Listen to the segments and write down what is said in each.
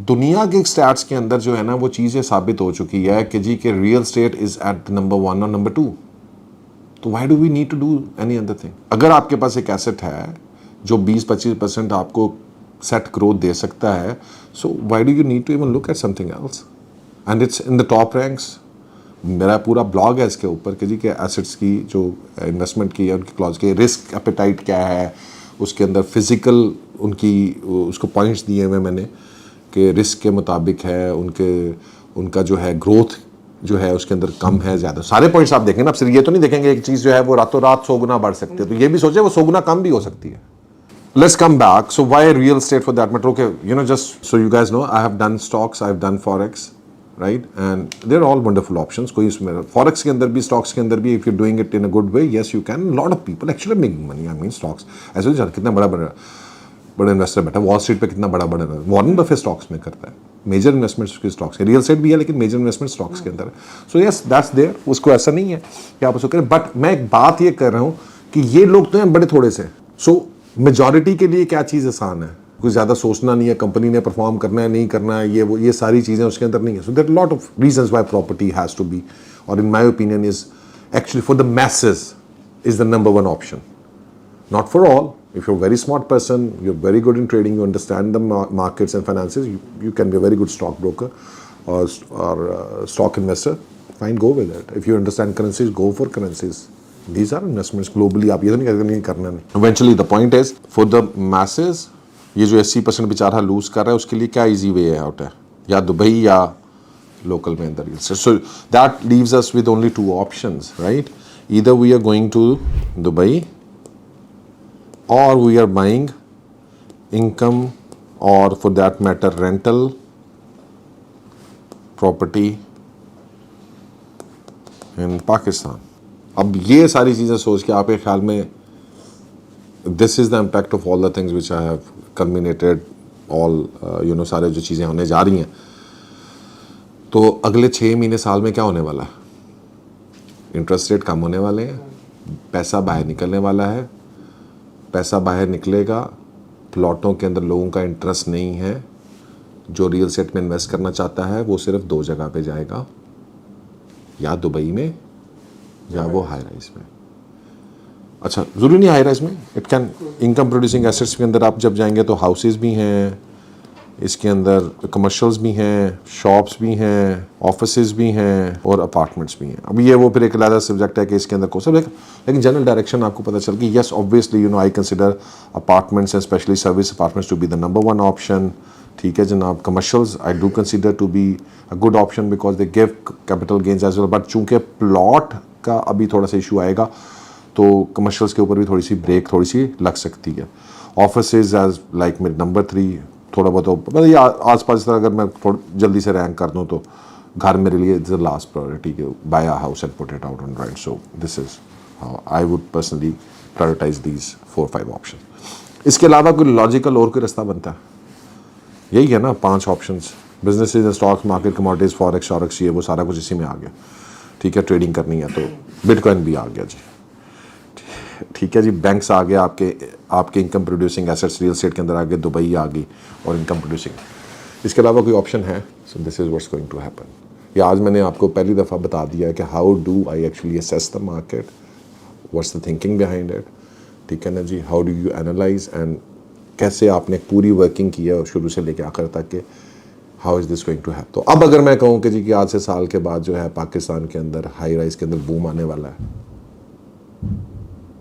दुनिया के स्टैट्स के अंदर जो है ना वो चीज़ें साबित हो चुकी है कि जी के real estate is at number 1 और नंबर 2। तो why do we need to do any other thing? अगर आपके पास एक एसेट है जो 20-25% आपको सेट ग्रोथ दे सकता है, so why do you need to even look at something else? And it's in the top ranks. मेरा पूरा ब्लॉग है इसके ऊपर कि जी के एसेट्स की जो इन्वेस्टमेंट की है, उनकी क्लॉज के रिस्क एपेटाइट क्या है, उसके अंदर फिजिकल उनकी उसको पॉइंट्स दिए हुए मैंने कि रिस्क के मुताबिक है, उनका जो है ग्रोथ जो है उसके अंदर कम है ज़्यादा, सारे पॉइंट्स आप देखेंगे ना। आप सिर्फ ये तो नहीं देखेंगे एक चीज़ जो है वो रातों रात 100 गुना बढ़ सकती है, तो ये भी सोचे वो 100 गुना कम भी हो सकती है। Let's come back. So why real estate for that matter? Okay, just so you guys know, I have done stocks, I have done forex, right? And they're all wonderful options. कोई इसमें forex के अंदर भी, stocks के अंदर भी, if you're doing it in a good way, yes you can. A lot of people actually making money. I mean stocks. ऐसे ही कितना बड़ा इन्वेस्टर बैठा वॉल स्ट्रीट पे, कितना बड़ा वॉरेन बफेट स्टॉक्स में करता है, मेजर इन्वेस्टमेंट्स उसके स्टॉक्स है। रियल एस्टेट भी है लेकिन मेजर इन्वेस्टमेंट स्टॉक्स के अंदर है। सो यस दैट्स देयर, उसको ऐसा नहीं है कि आप उसको करें, बट मैं एक बात ये कर रहा हूँ कि ये लोग तो हैं बड़े थोड़े से। सो मेजॉरिटी के लिए क्या चीज़ आसान है? कुछ ज़्यादा सोचना नहीं है, कंपनी ने परफॉर्म करना है नहीं करना है, ये सारी चीज़ें उसके अंदर नहीं है। So there lot of reasons why property has to be, और in my opinion is actually for the masses is the number 1 option, not for all. If you're a very smart person, you're very good in trading, you understand the markets and finances, you can be a very good stockbroker or stock investor, fine, go with it. If you understand currencies, go for currencies. These are investments globally. आप ये तो नहीं करना नहीं। Eventually the point is for the masses, ये जो 80% बेचारा loose कर रहा है उसके लिए क्या easy way out है? या दुबई या local में अंदर। So that leaves us with only 2 options, right? Either we are going to Dubai or we are buying income or for that matter rental property in Pakistan. अब ये सारी चीज़ें सोच के आपके ख्याल में this is the impact of all the things which I have culminated all सारे जो चीज़ें होने जा रही हैं। तो अगले 6 महीने साल में क्या होने वाला है? इंटरेस्ट रेट कम होने वाले हैं, पैसा बाहर निकलने वाला है, पैसा बाहर निकलेगा, प्लॉटों के अंदर लोगों का इंटरेस्ट नहीं है, जो रियल एस्टेट में इन्वेस्ट करना चाहता है वो सिर्फ 2 जगह पे जाएगा, या दुबई में या वो हाई राइज में। अच्छा, ज़रूरी नहीं हाई राइज में, it can income producing assets के अंदर आप जब जाएंगे तो हाउसेस भी हैं, इसके अंदर कमर्शियल्स भी हैं, शॉप्स भी हैं, ऑफिसेज भी हैं और अपार्टमेंट्स भी हैं। अब ये वो फिर एक अलग सब्जेक्ट है कि इसके अंदर कौन सा, लेकिन जनरल डायरेक्शन आपको पता चल गई। Yes obviously I consider apartments and specially service apartments to be the number 1 option. ठीक है जनाब, commercials I do consider to be a good option because they give capital gains as well, but चूँकि plot का अभी थोड़ा सा issue आएगा तो कमर्शियल्स के ऊपर भी थोड़ी सी ब्रेक थोड़ी सी लग सकती है। ऑफिसेज एज लाइक मेरे नंबर 3 थोड़ा बहुत मतलब ये आसपास अगर मैं थोड़ा जल्दी से रैंक कर दूँ तो घर मेरे लिए इज द लास्ट प्रायोरिटी के buy a house and put it out on rent. So this is how I would personally prioritize these 4-5 option. इसके अलावा कोई लॉजिकल और कोई रास्ता बनता है? यही है ना 5 options, business, stocks, market, commodities, forex, ये वो सारा कुछ इसी में आ गया। ठीक है, ट्रेडिंग करनी है तो बिटकॉइन भी आ गया जी। ठीक है जी, बैंक्स आ गया, आपके income producing assets real estate के अंदर आ गए, दुबई आ गई और इनकम प्रोड्यूसिंग। इसके अलावा कोई ऑप्शन है? So this is what's going to happen. या आज मैंने आपको पहली दफ़ा बता दिया है कि how do I actually assess the market, what's the thinking behind it. ठीक है ना जी, how do you analyse and कैसे आपने पूरी वर्किंग की है शुरू से लेकर आखिर तक के how is this going to happen. तो अब अगर मैं कहूँ कि जी कि आज से साल के बाद जो है पाकिस्तान के अंदर हाई राइज के अंदर बूम आने वाला है,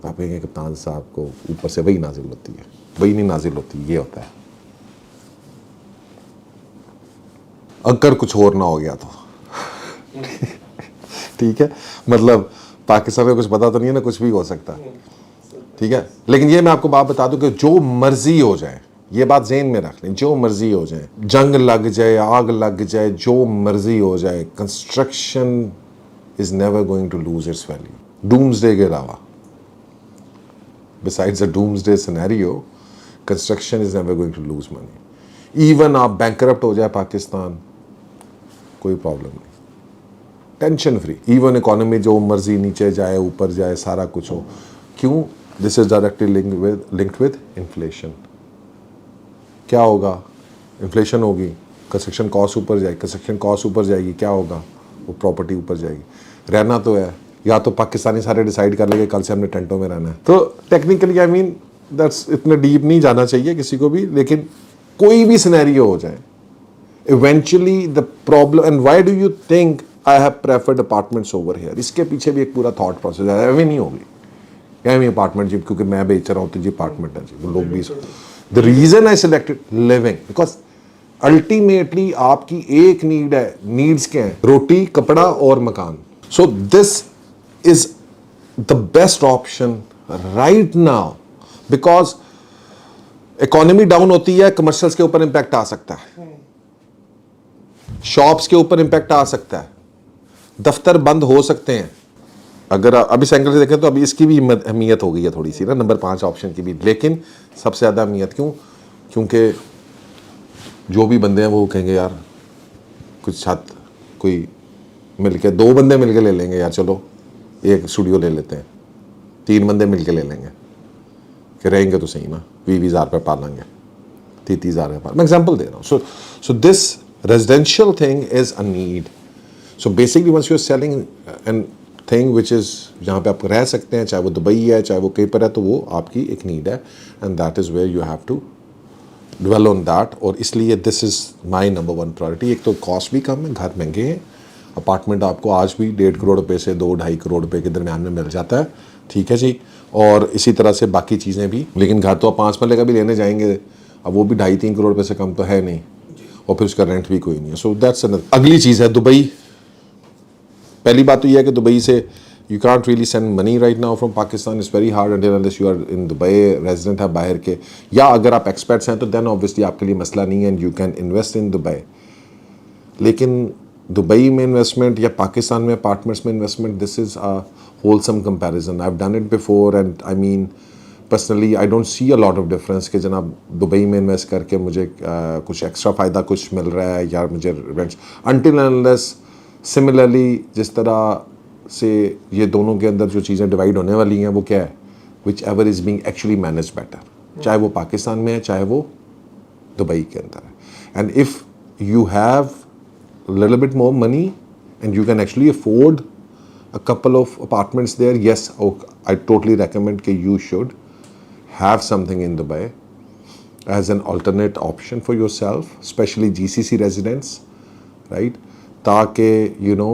आप कहेंगे कप्तान साहब को ऊपर से वही नाजिल होती है, वही नहीं नाजिल होती, ये होता है। अगर कुछ और ना हो गया तो ठीक है, मतलब पाकिस्तान में कुछ पता तो नहीं है ना, कुछ भी हो सकता है। ठीक है, लेकिन ये मैं आपको बात बता दूं कि जो मर्जी हो जाए, ये बात ज़हन में रख लें, जो मर्जी हो जाए, जंग लग जाए, आग लग जाए, जो मर्जी हो जाए, construction is never going to lose its value doomsday के अलावा। Besides a doomsday scenario, construction is never going to lose money. Even आप bankrupt हो जाए पाकिस्तान, कोई प्रॉब्लम नहीं, टेंशन फ्री। इवन इकोनॉमी जो मर्जी नीचे जाए ऊपर जाए सारा कुछ हो, क्यों? This is directly linked with inflation. क्या होगा? इन्फ्लेशन होगी कंस्ट्रक्शन कॉस्ट ऊपर जाएगी, कंस्ट्रक्शन कॉस्ट ऊपर जाएगी, क्या होगा, वो प्रॉपर्टी ऊपर जाएगी। रहना तो है, या तो पाकिस्तानी सारे डिसाइड कर लेंगे कल से हमने टेंटों में रहना है। तो टेक्निकली आई मीन दैट्स, इतने डीप नहीं जाना चाहिए किसी को भी, लेकिन कोई भी सिनेरियो हो जाए, eventually the problem, and why do you think I have preferred apartments over here, इसके पीछे भी एक पूरा थॉट प्रोसेस है। अभी नहीं होगी क्या मैं अपार्टमेंट जी, क्योंकि मैं बेच रहा हूँ तो जी अपार्टमेंट है जी, वो लोग भी। The reason I selected living because ultimately आपकी एक नीड है, नीड्स क्या है, रोटी, कपड़ा और मकान। सो this is the best option right now, because economy down होती है, कमर्शियल्स के ऊपर इंपैक्ट आ सकता है, शॉप्स के ऊपर इंपैक्ट आ सकता है, दफ्तर बंद हो सकते हैं। अगर अभी एंगल से देखें तो अभी इसकी भी अहमियत हो गई है थोड़ी सी ना, नंबर 5 ऑप्शन की भी, लेकिन सबसे ज़्यादा अहमियत क्यों, क्योंकि जो भी बंदे हैं वो कहेंगे यार कुछ छत कोई मिलके, 2 बंदे मिलके ले लेंगे यार, चलो एक स्टूडियो ले लेते हैं, 3 बंदे मिलके ले लेंगे कि रहेंगे तो सही ना, 20,000 रुपये पालेंगे, 30,000 रुपये, मैं एग्जाम्पल दे रहा हूँ। So this residential thing is a need. So basically once you are selling and thing which is, जहाँ पे आप रह सकते हैं, चाहे वो दुबई है चाहे वो कहीं पर है, तो वो आपकी एक नीड है, and that is where you have to dwell on that. और इसलिए this is my number 1 priority. एक तो कॉस्ट भी कम है, घर महंगे हैं, अपार्टमेंट आपको आज भी 1.5 करोड़ रुपये से 2-2.5 करोड़ रुपये के दरमियान में मिल जाता है, ठीक है जी। और इसी तरह से बाकी चीज़ें भी, लेकिन घर तो आप 5 मरले का भी लेने जाएंगे, अब वो भी 2.5-3 करोड़ रुपये से कम तो है नहीं, और फिर उसका रेंट भी कोई नहीं है। सो दैट्स अगली चीज़ है दुबई। पहली बात तो यह है कि दुबई से you can't really send money right now from Pakistan, it's very hard until unless you are in Dubai, resident है बाहर के, या अगर आप एक्सपर्ट्स हैं तो देन ऑब्वियसली आपके लिए मसला नहीं है and you can invest in Dubai. लेकिन दुबई में इन्वेस्टमेंट या पाकिस्तान में अपार्टमेंट्स में investment, this is a wholesome comparison. I have done it before and I mean personally I don't see a lot of difference कि जनाब Dubai में invest करके मुझे कुछ एक्स्ट्रा फ़ायदा कुछ मिल रहा है या मुझे रेंट्स, अंटिल अनलेस सिमिलरली जिस तरह से ये दोनों के अंदर जो चीज़ें डिवाइड होने वाली हैं वो क्या है, which ever is being actually manage better, चाहे वो पाकिस्तान में है चाहे वो दुबई के अंदर है। And if you have little bit more money and you can actually afford a couple of apartments there, yes, I totally recommend that you should have something in Dubai as an alternate option for yourself, especially GCC residents, right? ताकि you know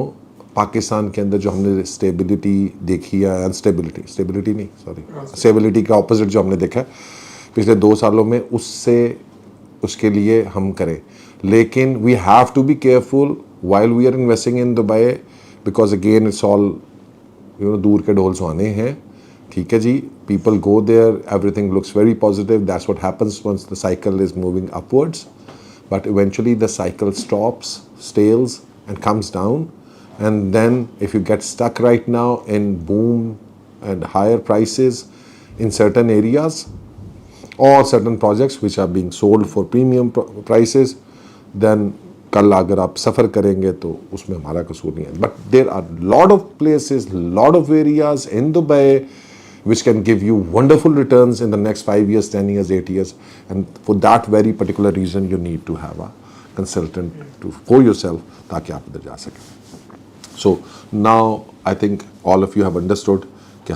Pakistan के अंदर जो हमने stability देखी है, instability नहीं, sorry, stability का opposite जो हमने देखा है पिछले 2 सालों में, उससे उसके लिए हम करें। लेकिन we have to be careful while we are investing in Dubai, because again it's all you know दूर के ढोल सुहाने हैं, ठीक है जी। People go there, everything looks very positive, that's what happens once the cycle is moving upwards, but eventually the cycle stops, stalls and comes down, and then if you get stuck right now in boom and higher prices in certain areas or certain projects which are being sold for premium prices, then कल अगर आप सफ़र करेंगे तो उसमें हमारा कसूर नहीं है। But there are lot of places, lot of areas in Dubai which can give you wonderful returns in the next 5 years, 10 years, 8 years, and for that very particular reason you need to have a consultant for yourself ताकि आप उधर जा सकें। So now I think all of you have understood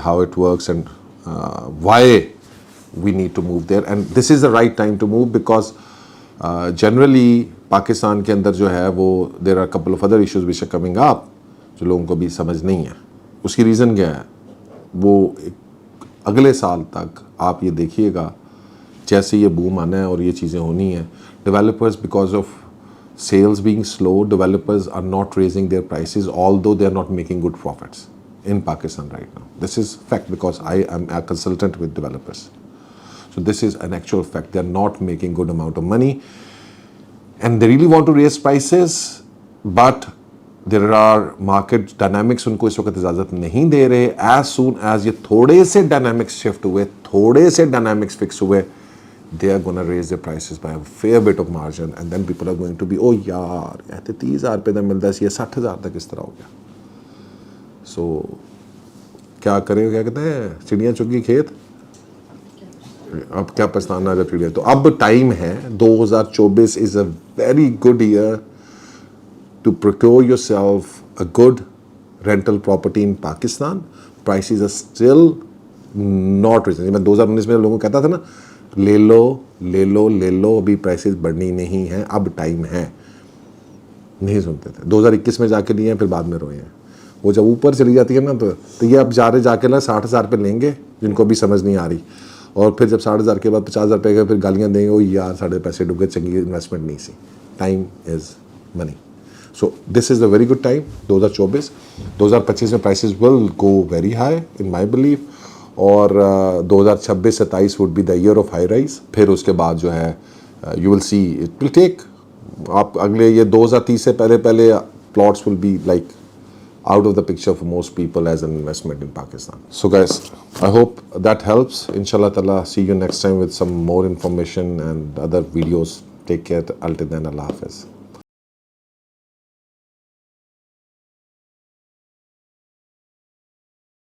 how it works and why we need to move there, and this is the right time to move because generally Pakistan के अंदर जो है वो there are a couple of other issues which are coming up जो लोगों को भी समझ नहीं है। उसकी रीज़न क्या है, वो अगले साल तक आप ये देखिएगा जैसे ये बूम आना है और ये चीज़ें होनी है, developers because of sales being slow, developers are not raising their prices, although they are not making good profits in Pakistan right now. This is fact because I am a consultant with developers. So this is an actual fact. They are not making good amount of money and they really want to raise prices, but there are market dynamics उनको इस वक्त इजाज़त नहीं दे रहे। As soon as ये थोड़े से dynamics shift हुए, थोड़े से dynamics fix हुए, they are going to raise their prices by a fair bit of margin and then people are going to be, oh यार कहते 30,000 रुपये का मिलता है, ये 60,000 तक इस तरह हो गया। So क्या करें, क्या कहते हैं, चिड़ियाँ चुग गई खेत, अब क्या पछताना जब पीरियड, तो अब टाइम है। 2024 is a very good year to procure yourself a good rental property in Pakistan. Prices are still not reasonable. मैं 2019 में लोगों को कहता था ना, ले लो ले लो ले लो, अभी प्राइसेस बढ़नी नहीं है, अब टाइम है, नहीं सुनते थे। 2021 में जाके लिए हैं, फिर बाद में रोए हैं। वो जब ऊपर चली जाती है ना, तो ये अब जाके ना 60,000 पे लेंगे, जिनको अभी समझ नहीं आ रही, और फिर जब 60,000 के बाद 50,000 पे गए, फिर गालियाँ देंगे, ओ यार साढ़े पैसे डूब गए, चंगी इन्वेस्टमेंट नहीं सी। Time is money. So this is a very good time, 2024. 2025 में prices will go very high in my belief, और 2026-27 would be the year of high rise. फिर उसके बाद जो है you will see it will take, आप अगले ये 2030 से पहले plots will be like out of the picture for most people as an investment in Pakistan. So guys, I hope that helps. Inshallah Ta'ala, see you next time with some more information and other videos. Take care. Until then, Allah Hafiz.